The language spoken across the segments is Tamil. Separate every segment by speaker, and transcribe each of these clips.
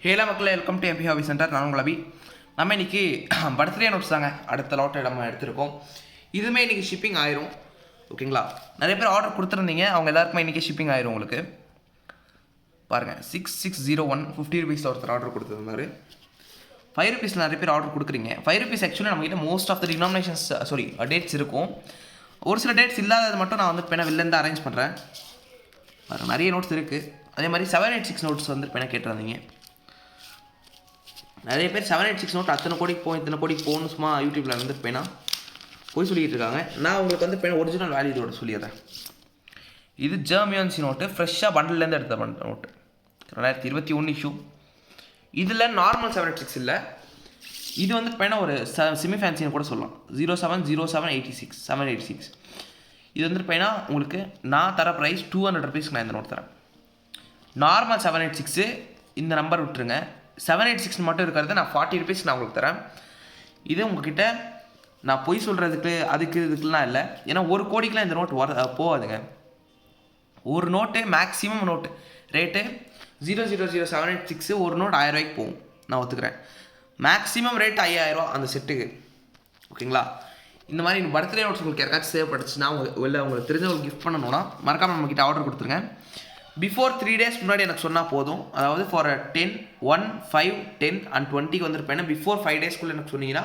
Speaker 1: ஹேலா மக்களே, welcome to MP hobby centre. நான் உங்கள் அபி. நம்ம இன்றைக்கி பர்த்டே நோட்ஸ் தாங்க அடுத்த லாட்டை நம்ம எடுத்திருக்கோம். இதுவுமே இன்றைக்கி ஷிப்பிங் ஆயிரும். ஓகேங்களா? நிறைய பேர் ஆர்டர் கொடுத்துருந்தீங்க, அவங்க எல்லாருக்குமே இன்றைக்கி ஷிப்பிங் ஆயிரும். உங்களுக்கு பாருங்கள், 6601 50 ரூபீஸில் ஒருத்தர் ஆர்டர் கொடுத்துருந்தாரு. 5 ரூபீஸில் நிறைய பேர் ஆர்டர் கொடுக்குறீங்க. 5 ரூபீஸ் ஆக்சுவலி நம்மகிட்ட மோஸ்ட் ஆஃப் த டினாமினேஷன்ஸ் டேட்ஸ் இருக்கும். ஒரு சில டேட்ஸ் இல்லாதது மட்டும் நான் வந்து இப்போ வெளிலேருந்து அரேஞ்ச் பண்ணுறேன். நிறைய நோட்ஸ் இருக்குது. அதே மாதிரி 786 நோட்ஸ் வந்து இப்போ கேட்டிருந்தீங்க. நிறைய பேர் 786 நோட் அத்தனை கோடிக்கு போகும், இத்தனை கோடிக்கு போகணும் சும்மா யூடியூப்பில் வந்து பேனா போய் சொல்லிகிட்டு இருக்காங்க. நான் உங்களுக்கு வந்து பேனா ஒரிஜினல் வேல்யூவோட சொல்லிடுறேன். இது ஜெர்மியான்சி நோட்டு, ஃப்ரெஷ்ஷாக பண்டிலேருந்து எடுத்த நோட்டு, 2021 இஷ்யூ. இதில் நார்மல் 786 இல்லை, இது வந்து பேனா ஒரு செமி ஃபேன்சின்னு கூட சொல்லலாம். 070786 786. இது வந்து பேனா உங்களுக்கு நான் தர ப்ரைஸ் 200 ரூபீஸ்க்கு நான் இந்த நோட் தரேன். நார்மல் 786 இந்த நம்பர் விட்டுருங்க. 786 மட்டும் இருக்கிறது நான் 40 ரூபீஸ் நான் உங்களுக்கு தரேன். இது உங்ககிட்ட நான் பொய் சொல்கிறதுக்கு இதுக்கெலாம் இல்லை. ஏன்னா ஒரு கோடிக்கெலாம் இந்த நோட் போகாதுங்க. ஒரு நோட்டு மேக்ஸிமம் நோட்டு ரேட்டு 0000786 ஒரு நோட் 1000 ரூபாய்க்கு போகும், நான் ஒத்துக்கிறேன். மேக்ஸிமம் ரேட் 5000 அந்த செட்டுக்கு. ஓகேங்களா? இந்த மாதிரி பர்த்டே நோட்ஸ் உங்களுக்கு யாருக்காச்சும் தேவைப்பட்டுச்சுன்னா இல்லை உங்களுக்கு தெரிஞ்சவங்களுக்கு கிஃப்ட் பண்ணணும்னா மறக்காமல் நம்மக்கிட்ட ஆர்டர் கொடுத்துருங்க. பிஃபோர் 3 days முன்னாடி எனக்கு சொன்னால் போதும். அதாவது ஃபார் 10, 1, 5, 10 and 20 வந்திருப்பேன். பிஃபோர் 5 daysக்குள்ளே எனக்கு சொன்னீங்கன்னா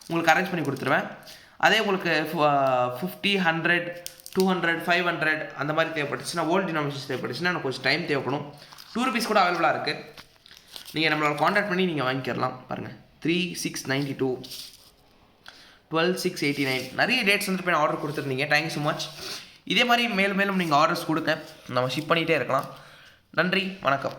Speaker 1: உங்களுக்கு அரேஞ்ச் பண்ணி கொடுத்துருவேன். அதே உங்களுக்கு 50, 100, 200, 500 அந்த மாதிரி தேவைப்பட்டுச்சுன்னா, ஓல்டு டினாமினேஷன்ஸ் தேவைப்பட்டுச்சுன்னா எனக்கு கொஞ்சம் டைம் தேவைப்படும். 2 rupees கூட அவைலபிளாக இருக்குது. நீங்கள் நம்மளோட காண்டாக்ட் பண்ணி நீங்கள் வாங்கிக்கிறலாம். பாருங்கள், 3692, 12689 நிறைய டேட்ஸ் வந்து போய் ஆர்டர் கொடுத்துருந்தீங்க. Thank you so much. இதே மாதிரி மேலும் மேலும் நீங்கள் ஆர்டர்ஸ் கொடுங்க, நம்ம ஷிப் பண்ணிகிட்டே இருக்கலாம். நன்றி, வணக்கம்.